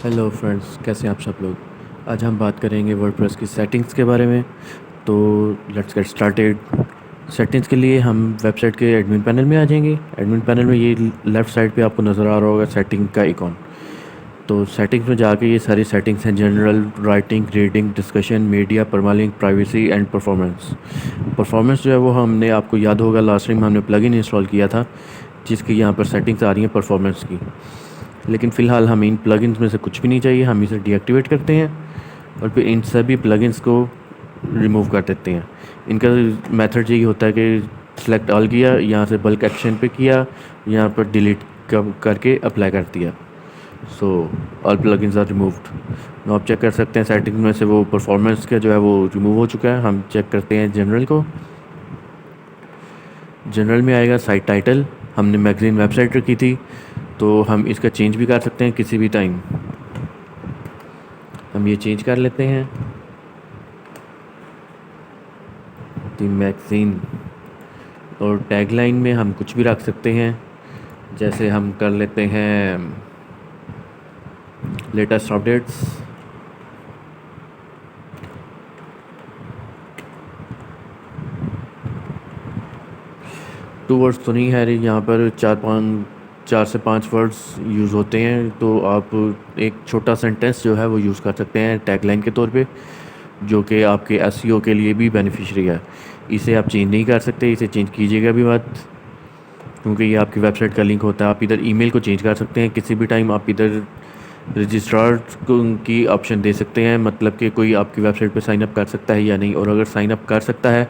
Hello friends, कैसे हैं आप सब लोग। आज हम बात करेंगे वर्डप्रेस की सेटिंग्स के बारे में। तो लेट्स गेट स्टार्टेड। सेटिंग्स के लिए हम वेबसाइट के एडमिन पैनल में आ जाएंगे। एडमिन पैनल में ये लेफ़्ट साइड पे आपको नज़र आ रहा होगा सेटिंग का आइकॉन। तो सेटिंग्स में जाके ये सारी सेटिंग्स हैं: general, writing, reading, discussion, media, permalink, privacy and performance. Performance जो है वो हमने, आपको याद होगा लास्ट टाइम हमने प्लगइन इंस्टॉल किया था जिसकी यहाँ पर सेटिंग्स आ रही हैं परफॉर्मेंस की। लेकिन फ़िलहाल हमें इन प्लगइन्स में से कुछ भी नहीं चाहिए, हम इसे डीएक्टिवेट करते हैं और फिर इन सभी प्लगइन्स को रिमूव कर देते हैं। इनका मेथड यही होता है कि सेलेक्ट ऑल किया, यहाँ से बल्क एक्शन पे किया, यहाँ पर डिलीट करके अप्लाई कर दिया। So all plugins are removed. आप चेक कर सकते हैं सेटिंग में से वो परफॉर्मेंस का जो है वो रिमूव हो चुका है। हम चेक करते हैं जनरल को। जनरल में आएगा साइट टाइटल। हमने मैगज़ीन वेबसाइट रखी थी तो हम इसका चेंज भी कर सकते हैं किसी भी टाइम। हम ये चेंज कर लेते हैं द मैगज़ीन। और टैगलाइन में हम कुछ भी रख सकते हैं, जैसे हम कर लेते हैं लेटेस्ट अपडेट्स। टू वर्ड्स तो नहीं है, यहाँ पर चार से पाँच वर्ड्स यूज़ होते हैं। तो आप एक छोटा सेंटेंस जो है वो यूज़ कर सकते हैं टैगलाइन के तौर पे, जो कि आपके एसईओ के लिए भी बेनिफिशियरी है। इसे आप चेंज नहीं कर सकते, इसे चेंज कीजिएगा भी मत, क्योंकि ये आपकी वेबसाइट का लिंक होता है। आप इधर ईमेल को चेंज कर सकते हैं किसी भी टाइम। आप इधर रजिस्ट्रार की ऑप्शन दे सकते हैं, मतलब कि कोई आपकी वेबसाइट पे साइन अप कर सकता है या नहीं। और अगर साइन अप कर सकता है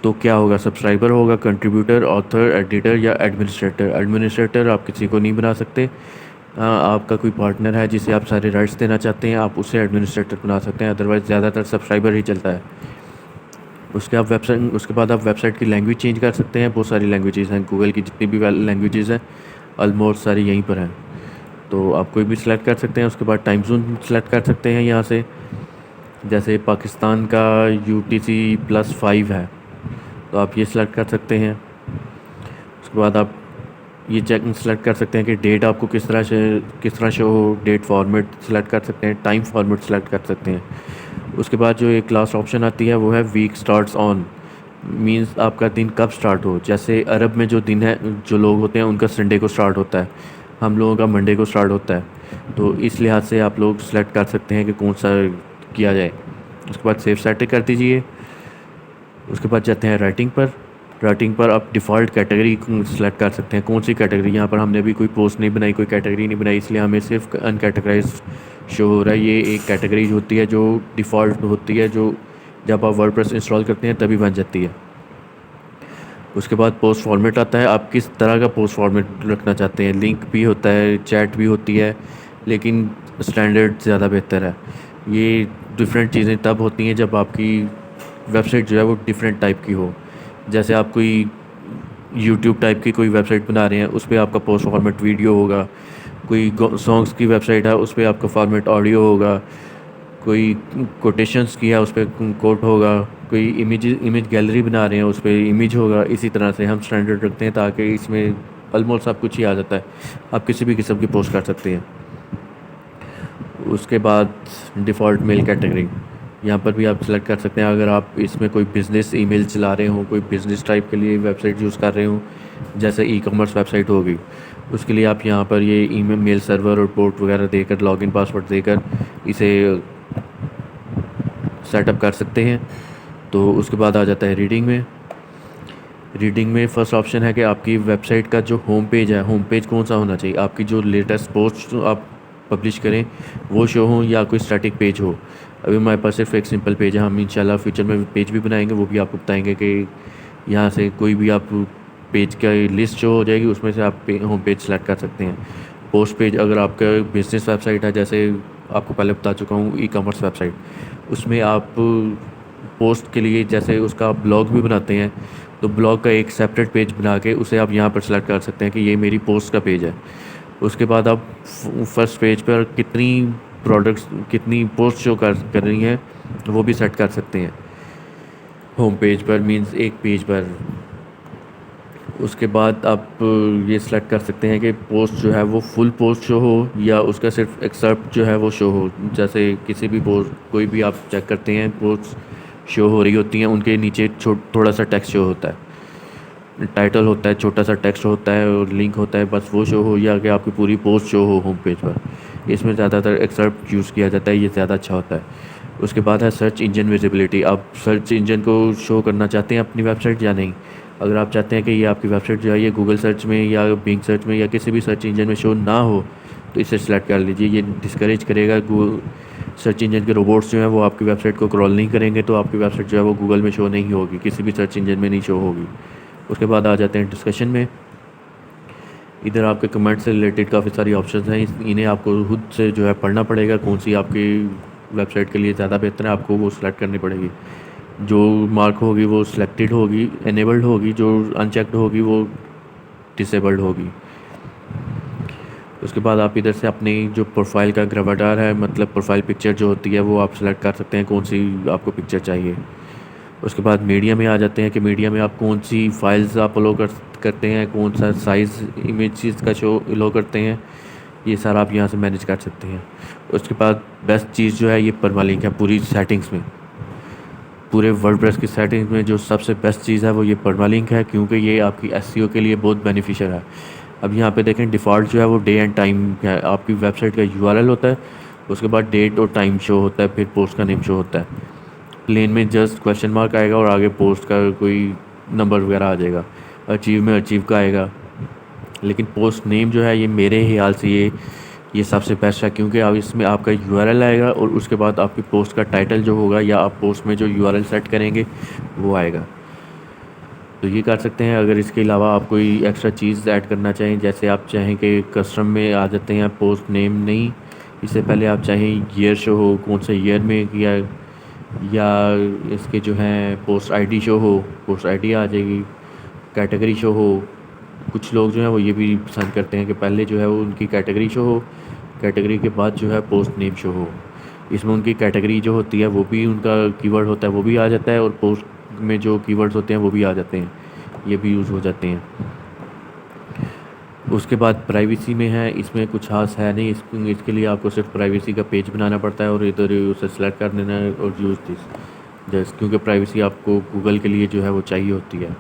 तो क्या होगा, सब्सक्राइबर होगा, कंट्रीब्यूटर, ऑथर, एडिटर या एडमिनिस्ट्रेटर। एडमिनिस्ट्रेटर आप किसी को नहीं बना सकते। आपका कोई पार्टनर है जिसे आप सारे राइट्स देना चाहते हैं, आप उसे एडमिनिस्ट्रेटर बना सकते हैं। अदरवाइज़ ज़्यादातर सब्सक्राइबर ही चलता है। उसके बाद आप वेबसाइट की लैंग्वेज चेंज कर सकते हैं। बहुत सारी लैंग्वेजेस हैं, गूगल की जितनी भी लैंग्वेजेस हैं ऑलमोस्ट सारी यहीं पर हैं। तो आप कोई भी सिलेक्ट कर सकते हैं। उसके बाद टाइम जोन सेलेक्ट कर सकते हैं यहाँ से। जैसे पाकिस्तान का UTC+5 है, तो आप ये सिलेक्ट कर सकते हैं। उसके बाद आप ये चेक सेलेक्ट कर सकते हैं कि डेट आपको किस तरह शो हो। डेट फॉर्मेट सेलेक्ट कर सकते हैं, टाइम फॉर्मेट सेलेक्ट कर सकते हैं। उसके बाद जो एक लास्ट ऑप्शन आती है वो है वीक स्टार्ट्स ऑन, मींस आपका दिन कब स्टार्ट हो। जैसे अरब में जो दिन है, जो लोग होते हैं उनका संडे को स्टार्ट होता है, हम लोगों का मंडे को स्टार्ट होता है। तो इस लिहाज से आप लोग सेलेक्ट कर सकते हैं कि कौन सा किया जाए। उसके बाद सेव सेटिंग कर दीजिए। उसके बाद जाते हैं राइटिंग पर आप डिफ़ॉल्ट कैटेगरी सेलेक्ट कर सकते हैं, कौन सी कैटेगरी। यहाँ पर हमने अभी कोई पोस्ट नहीं बनाई, कोई कैटेगरी नहीं बनाई, इसलिए हमें सिर्फ अनकैटेगराइज शो हो रहा है। ये एक कैटेगरी होती है जो डिफ़ॉल्ट होती है, जो जब आप वर्डप्रेस इंस्टॉल करते हैं तभी बन जाती है। उसके बाद पोस्ट फॉर्मेट आता है, आप किस तरह का पोस्ट फॉर्मेट रखना चाहते हैं। लिंक भी होता है, चैट भी होती है, लेकिन स्टैंडर्ड ज़्यादा बेहतर है। ये डिफरेंट चीज़ें तब होती हैं जब आपकी वेबसाइट जो है वो डिफरेंट टाइप की हो। जैसे आप कोई यूट्यूब टाइप की कोई वेबसाइट बना रहे हैं, उस पर आपका पोस्ट फॉर्मेट वीडियो होगा। कोई सॉन्ग्स की वेबसाइट है, उस पर आपका फॉर्मेट ऑडियो होगा। कोई कोटेशंस की है, उस पर कोट होगा। कोई इमेज गैलरी बना रहे हैं, उस पर इमेज होगा। इसी तरह से हम स्टैंडर्ड रखते हैं ताकि इसमें ऑलमोस्ट सब कुछ ही आ जाता है। आप किसी भी किस्म की पोस्ट कर सकते हैं। उसके बाद डिफ़ॉल्ट मेल कैटेगरी, यहाँ पर भी आप सेलेक्ट कर सकते हैं। अगर आप इसमें कोई बिज़नेस ईमेल चला रहे हो, कोई बिज़नेस टाइप के लिए वेबसाइट यूज़ कर रहे हो, जैसे ई-कॉमर्स वेबसाइट होगी, उसके लिए आप यहाँ पर ये ईमेल मेल सर्वर और पोर्ट वगैरह देकर, लॉगिन पासवर्ड देकर इसे सेटअप कर सकते हैं। तो उसके बाद आ जाता है रीडिंग में फ़र्स्ट ऑप्शन है कि आपकी वेबसाइट का जो होम पेज है, होम पेज कौन सा होना चाहिए। आपकी जो लेटेस्ट पोस्ट आप पब्लिश करें वो शो हो, या कोई स्टैटिक पेज हो। अभी हमारे पास सिर्फ एक सिंपल पेज है। हम इंशाल्लाह फ्यूचर में पेज भी बनाएंगे, वो भी आपको बताएंगे कि यहाँ से कोई भी आप पेज का लिस्ट शो हो जाएगी, उसमें से आप होम पेज सेलेक्ट कर सकते हैं। पोस्ट पेज, अगर आपका बिजनेस वेबसाइट है, जैसे आपको पहले बता चुका हूँ ई-कॉमर्स वेबसाइट, उसमें आप पोस्ट के लिए जैसे उसका ब्लॉग भी बनाते हैं, तो ब्लॉग का एक सेपरेट पेज बना के उसे आप यहाँ पर सेलेक्ट कर सकते हैं कि ये मेरी पोस्ट का पेज है। उसके बाद आप फर्स्ट पेज पर कितनी पोस्ट शो कर रही हैं वो भी सेट कर सकते हैं होम पेज पर, मींस एक पेज पर। उसके बाद आप ये सिलेक्ट कर सकते हैं कि पोस्ट जो है वो फुल पोस्ट शो हो या उसका सिर्फ एक्सेप्ट जो है वो शो हो। जैसे किसी भी पोस्ट कोई भी आप चेक करते हैं पोस्ट शो हो रही होती हैं, उनके नीचे थोड़ा सा टेक्स्ट शो होता है, टाइटल होता है, छोटा सा टेक्स्ट होता है और लिंक होता है, बस वो शो हो या कि आपकी पूरी पोस्ट शो हो होम पेज पर। इसमें ज़्यादातर एक्सेप्ट यूज़ किया जाता है, ये ज़्यादा अच्छा होता है। उसके बाद है सर्च इंजन विजिबिलिटी। आप सर्च इंजन को शो करना चाहते हैं अपनी वेबसाइट या नहीं। अगर आप चाहते हैं कि ये आपकी वेबसाइट जो है ये गूगल सर्च में या बिंग सर्च में या किसी भी सर्च इंजन में शो ना हो तो इसे सेलेक्ट कर लीजिए। ये डिस्करेज करेगा गूगल सर्च इंजन के रोबोट्स जो हैं वो आपकी वेबसाइट को क्रॉल नहीं करेंगे, तो आपकी वेबसाइट जो है वो गूगल में शो नहीं होगी, किसी भी सर्च इंजन में नहीं शो होगी। उसके बाद आ जाते हैं डिस्कशन में। इधर आपके कमेंट से रिलेटेड काफ़ी सारी ऑप्शंस हैं, इन्हें आपको खुद से जो है पढ़ना पड़ेगा, कौन सी आपकी वेबसाइट के लिए ज़्यादा बेहतर है, आपको वो सिलेक्ट करनी पड़ेगी। जो मार्क होगी वो सिलेक्टेड होगी, एनेबल्ड होगी, जो अनचेक्ड होगी वो डिसेबल्ड होगी। उसके बाद आप इधर से अपनी जो प्रोफाइल का ग्रावाटार है, मतलब प्रोफाइल पिक्चर जो होती है, वो आप सेलेक्ट कर सकते हैं कौन सी आपको पिक्चर चाहिए। उसके बाद मीडिया में आ जाते हैं कि मीडिया में आप कौन सी फाइल्स आप अलो करते हैं, कौन सा साइज़ इमेजेस का शो अलो करते हैं, ये सारा आप यहाँ से मैनेज कर सकते हैं। उसके बाद बेस्ट चीज़ जो है ये परमालिंक है पूरी सेटिंग्स में। पूरे वर्डप्रेस की सेटिंग्स में जो सबसे बेस्ट चीज़ है वो ये परमालिंक है, क्योंकि ये आपकी एसईओ के लिए बहुत बेनिफिशियल है। अब यहाँ पे देखें डिफ़ॉल्ट जो है वो डे एंड टाइम है, आपकी वेबसाइट का यूआरएल होता है, उसके बाद डेट और टाइम शो होता है, फिर पोस्ट का नेम शो होता है। प्लेन में जस्ट क्वेश्चन मार्क आएगा और आगे पोस्ट का कोई नंबर वगैरह आ जाएगा। अचीव में अचीव का आएगा। लेकिन पोस्ट नेम जो है ये मेरे ख्याल से ये सबसे बेस्ट है, क्योंकि अब इसमें आपका यूआरएल आएगा और उसके बाद आपकी पोस्ट का टाइटल जो होगा या आप पोस्ट में जो यूआरएल सेट करेंगे वो आएगा। तो ये कर सकते हैं। अगर इसके अलावा आप कोई एक्स्ट्रा चीज़ ऐड करना चाहें, जैसे आप चाहें कि कस्टम में आ जाते हैं पोस्ट नेम नहीं, इससे पहले आप चाहें ईयर शो हो, कौन से ईयर में किया, या इसके जो हैं पोस्ट आईडी शो हो, पोस्ट आईडी आ जाएगी, कैटेगरी शो हो। कुछ लोग जो हैं वो ये भी पसंद करते हैं कि पहले जो है वो उनकी कैटेगरी शो हो, कैटेगरी के बाद जो है पोस्ट नेम शो हो। इसमें उनकी कैटेगरी जो होती है वो भी उनका कीवर्ड होता है वो भी आ जाता है, और पोस्ट में जो कीवर्ड्स होते हैं वो भी आ जाते हैं, ये भी यूज़ हो जाते हैं। उसके बाद प्राइवेसी में है, इसमें कुछ खास है नहीं, इसके लिए आपको सिर्फ प्राइवेसी का पेज बनाना पड़ता है और इधर उसे सेलेक्ट कर देना है और यूज़ दिस जस्ट, क्योंकि प्राइवेसी आपको गूगल के लिए जो है वो चाहिए होती है।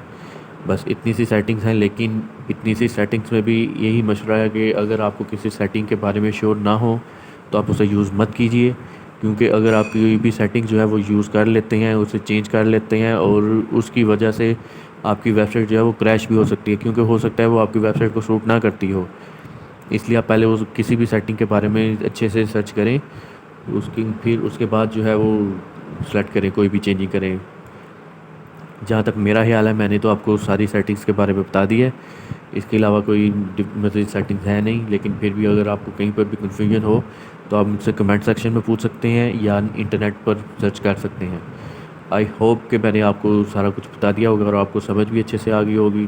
बस इतनी सी सेटिंग्स हैं, लेकिन इतनी सी सेटिंग्स में भी यही मशवरा है कि अगर आपको किसी सेटिंग के बारे में श्योर ना हो तो आप उसे यूज़ मत कीजिए, क्योंकि अगर आप कोई भी सेटिंग जो है वो यूज़ कर लेते हैं, उसे चेंज कर लेते हैं और उसकी वजह से आपकी वेबसाइट जो है वो क्रैश भी हो सकती है, क्योंकि हो सकता है वो आपकी वेबसाइट को सूट ना करती हो। इसलिए आप पहले उस किसी भी सेटिंग के बारे में अच्छे से सर्च करें, फिर उसके बाद जो है वो सेलेक्ट करें, कोई भी चेंजिंग करें। जहाँ तक मेरा ख्याल है मैंने तो आपको सारी सेटिंग्स के बारे में बता दी है, इसके अलावा कोई मज़ीद सेटिंग्स है नहीं। लेकिन फिर भी अगर आपको कहीं पर भी कन्फ्यूजन हो तो आप मुझसे कमेंट सेक्शन में पूछ सकते हैं या इंटरनेट पर सर्च कर सकते हैं। आई होप कि मैंने आपको सारा कुछ बता दिया होगा और आपको समझ भी अच्छे से आ गई होगी।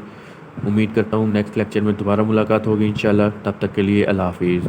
उम्मीद करता हूँ नेक्स्ट लेक्चर में दोबारा मुलाकात होगी इंशाल्लाह। तब तक के लिए अल्लाह हाफिज़।